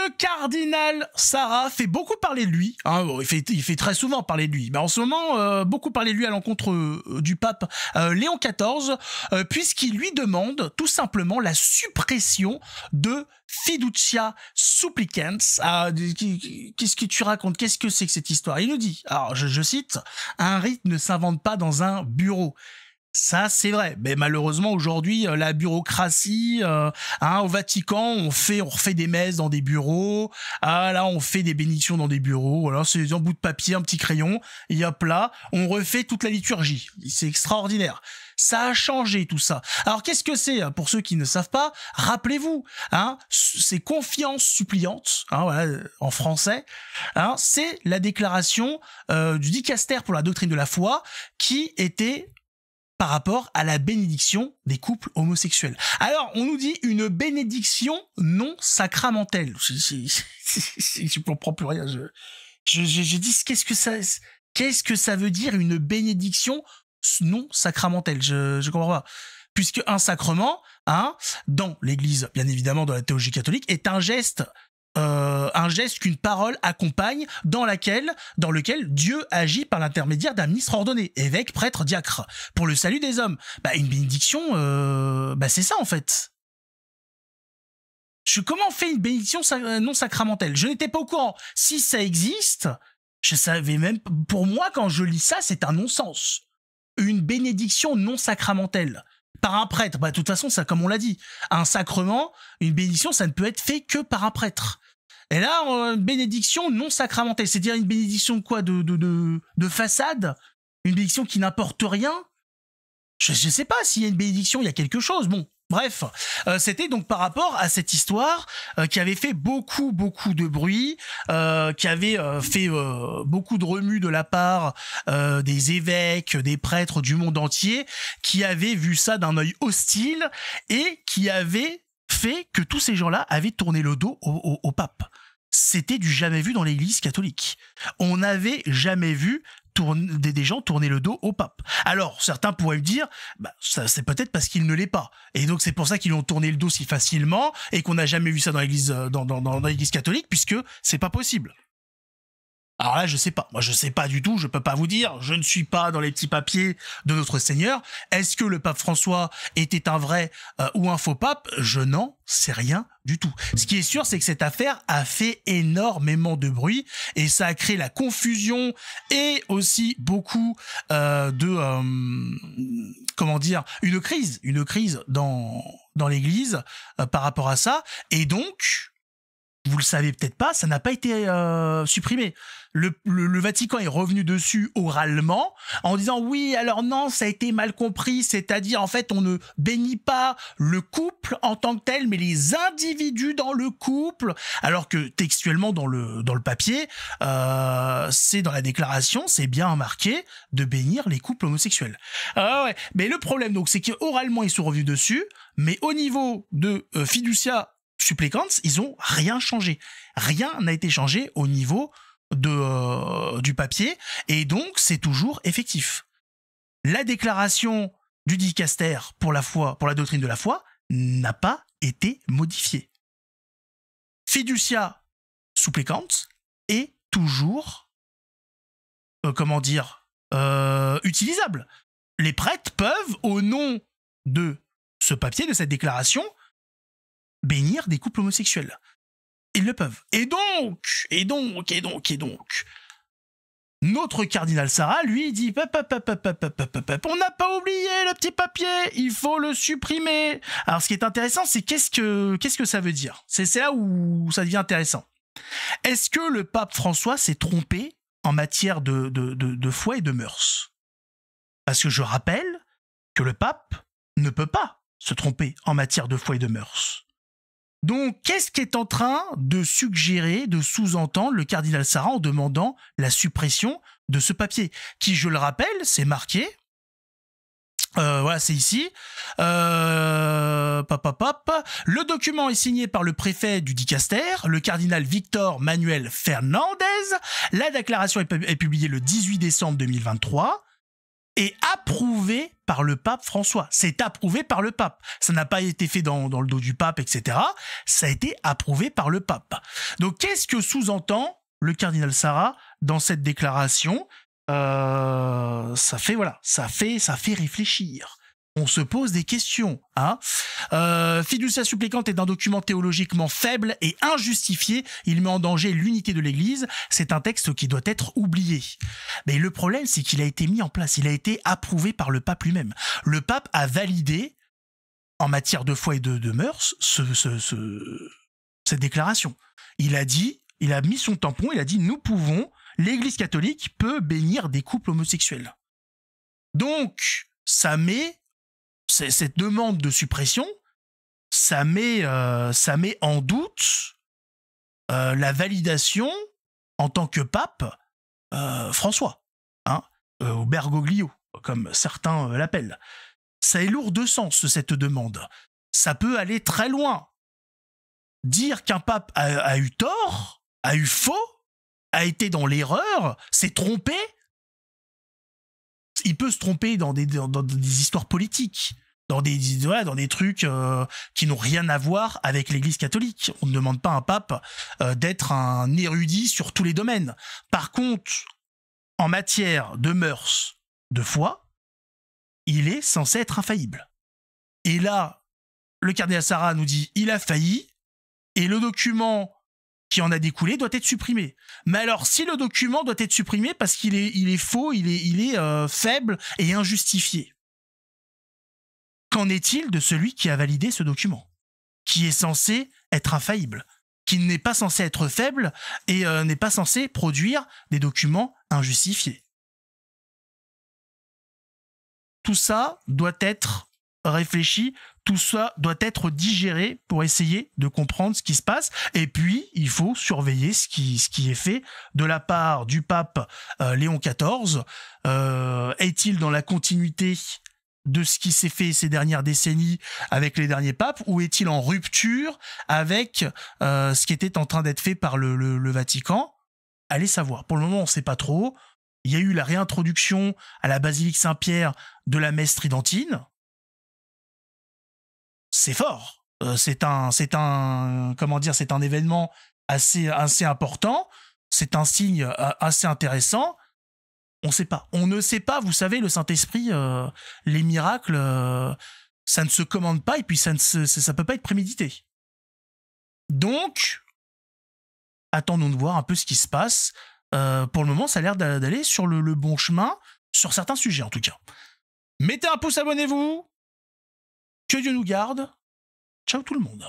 Le cardinal Sarah fait beaucoup parler de lui, hein, il fait très souvent parler de lui, mais en ce moment, beaucoup parler de lui à l'encontre du pape Léon XIV, puisqu'il lui demande tout simplement la suppression de Fiducia Supplicans. Qu'est-ce que tu racontes? Qu'est-ce que c'est que cette histoire? Il nous dit, alors je cite, « Un rite ne s'invente pas dans un bureau ». Ça, c'est vrai. Mais malheureusement, aujourd'hui, la bureaucratie, au Vatican, on refait des messes dans des bureaux. Ah, là, on fait des bénédictions dans des bureaux. Voilà, c'est un bout de papier, un petit crayon. Et hop là, on refait toute la liturgie. C'est extraordinaire. Ça a changé tout ça. Alors, qu'est-ce que c'est? Pour ceux qui ne savent pas, rappelez-vous, c'est confiance suppliante, voilà, en français. C'est la déclaration du dicaster pour la doctrine de la foi qui était par rapport à la bénédiction des couples homosexuels. Alors, on nous dit une bénédiction non sacramentelle. Je comprends plus rien. Je dis, qu'est-ce que ça veut dire une bénédiction non sacramentelle? Je comprends pas. Puisque un sacrement, dans l'Église, bien évidemment, dans la théologie catholique, est un geste qu'une parole accompagne, dans lequel Dieu agit par l'intermédiaire d'un ministre ordonné, évêque, prêtre, diacre, pour le salut des hommes. Une bénédiction, c'est ça en fait. Comment on fait une bénédiction non sacramentelle? Je n'étais pas au courant. Si ça existe, je savais même, pour moi, quand je lis ça, c'est un non-sens. Une bénédiction non sacramentelle. Par un prêtre, de toute façon, ça, comme on l'a dit, un sacrement, une bénédiction, ça ne peut être fait que par un prêtre. Et là, une bénédiction non sacramentelle, c'est-à-dire une bénédiction quoi, de façade, une bénédiction qui n'apporte rien. Je sais pas s'il y a une bénédiction, il y a quelque chose. Bon, bref, c'était donc par rapport à cette histoire qui avait fait beaucoup de bruit, qui avait fait beaucoup de remue de la part des évêques, des prêtres du monde entier, qui avaient vu ça d'un œil hostile et qui avaient fait que tous ces gens-là avaient tourné le dos au pape. C'était du jamais vu dans l'Église catholique. On n'avait jamais vu des gens tourner le dos au pape. Alors, certains pourraient me dire, ça, c'est peut-être parce qu'il ne l'est pas. Et donc, c'est pour ça qu'ils ont tourné le dos si facilement et qu'on n'a jamais vu ça dans l'Église, dans l'Église catholique, puisque c'est pas possible. Alors là, je sais pas. Moi, je sais pas du tout. Je peux pas vous dire. Je ne suis pas dans les petits papiers de notre Seigneur. Est-ce que le pape François était un vrai ou un faux pape? Je n'en sais rien du tout. Ce qui est sûr, c'est que cette affaire a fait énormément de bruit et ça a créé la confusion et aussi beaucoup une crise dans l'Église par rapport à ça. Et donc, vous le savez peut-être pas, ça n'a pas été supprimé. Le Vatican est revenu dessus oralement en disant oui, alors non, ça a été mal compris, c'est-à-dire en fait on ne bénit pas le couple en tant que tel, mais les individus dans le couple, alors que textuellement dans le papier, c'est dans la déclaration, c'est bien marqué de bénir les couples homosexuels. Ouais. Mais le problème donc c'est qu'oralement ils sont revenus dessus, mais au niveau de Fiducia Supplicans, ils ont rien changé. Rien n'a été changé au niveau du papier, et donc c'est toujours effectif. La déclaration du dicaster pour la foi, pour la doctrine de la foi, n'a pas été modifiée. Fiducia Supplicans est toujours, utilisable. Les prêtres peuvent, au nom de ce papier, de cette déclaration, bénir des couples homosexuels. Ils le peuvent. Et donc, notre cardinal Sarah, lui, dit on n'a pas oublié le petit papier, il faut le supprimer. Alors, ce qui est intéressant, c'est qu'est-ce que ça veut dire? C'est là où ça devient intéressant. Est-ce que le pape François s'est trompé en matière de foi et de mœurs? Parce que je rappelle que le pape ne peut pas se tromper en matière de foi et de mœurs. Donc, qu'est-ce qu'est en train de suggérer, de sous-entendre le cardinal Sarah en demandant la suppression de ce papier, qui, je le rappelle, c'est marqué, voilà, c'est ici, le document est signé par le préfet du dicaster, le cardinal Victor Manuel Fernandez, la déclaration est publiée le 18 décembre 2023, est approuvé par le pape François. C'est approuvé par le pape. Ça n'a pas été fait dans le dos du pape, etc. Ça a été approuvé par le pape. Donc, qu'est-ce que sous-entend le cardinal Sarah dans cette déclaration? Ça fait réfléchir. On se pose des questions. Hein. Fiducia supplicante est un document théologiquement faible et injustifié. Il met en danger l'unité de l'Église. C'est un texte qui doit être oublié. Mais le problème, c'est qu'il a été mis en place. Il a été approuvé par le pape lui-même. Le pape a validé, en matière de foi et de mœurs, cette déclaration. Il a mis son tampon, il a dit l'Église catholique peut bénir des couples homosexuels. Donc, ça met cette demande de suppression, ça met en doute la validation en tant que pape François, hein, ou Bergoglio, comme certains l'appellent. Ça est lourd de sens, cette demande. Ça peut aller très loin. Dire qu'un pape a eu tort, a eu faux, a été dans l'erreur, s'est trompé. Il peut se tromper dans des histoires politiques, dans des trucs qui n'ont rien à voir avec l'Église catholique. On ne demande pas à un pape d'être un érudit sur tous les domaines. Par contre, en matière de mœurs, de foi, il est censé être infaillible. Et là, le cardinal Sarah nous dit il a failli, et le document qui en a découlé doit être supprimé. Mais alors, si le document doit être supprimé parce qu'il est faux, il est faible et injustifié, qu'en est-il de celui qui a validé ce document, qui est censé être infaillible, qui n'est pas censé être faible et n'est pas censé produire des documents injustifiés? Tout ça doit être réfléchi, tout ça doit être digéré pour essayer de comprendre ce qui se passe. Et puis, il faut surveiller ce qui est fait de la part du pape Léon XIV. Est-il dans la continuité de ce qui s'est fait ces dernières décennies avec les derniers papes, ou est-il en rupture avec ce qui était en train d'être fait par le Vatican? Allez savoir. Pour le moment, on ne sait pas trop. Il y a eu la réintroduction à la basilique Saint-Pierre de la messe tridentine. C'est fort. C'est un événement assez important. C'est un signe assez intéressant. On ne sait pas. On ne sait pas, vous savez, le Saint-Esprit, les miracles, ça ne se commande pas et puis ça peut pas être prémédité. Donc, attendons de voir un peu ce qui se passe. Pour le moment, ça a l'air d'aller sur le bon chemin, sur certains sujets en tout cas. Mettez un pouce, abonnez-vous. Que Dieu nous garde. Ciao tout le monde.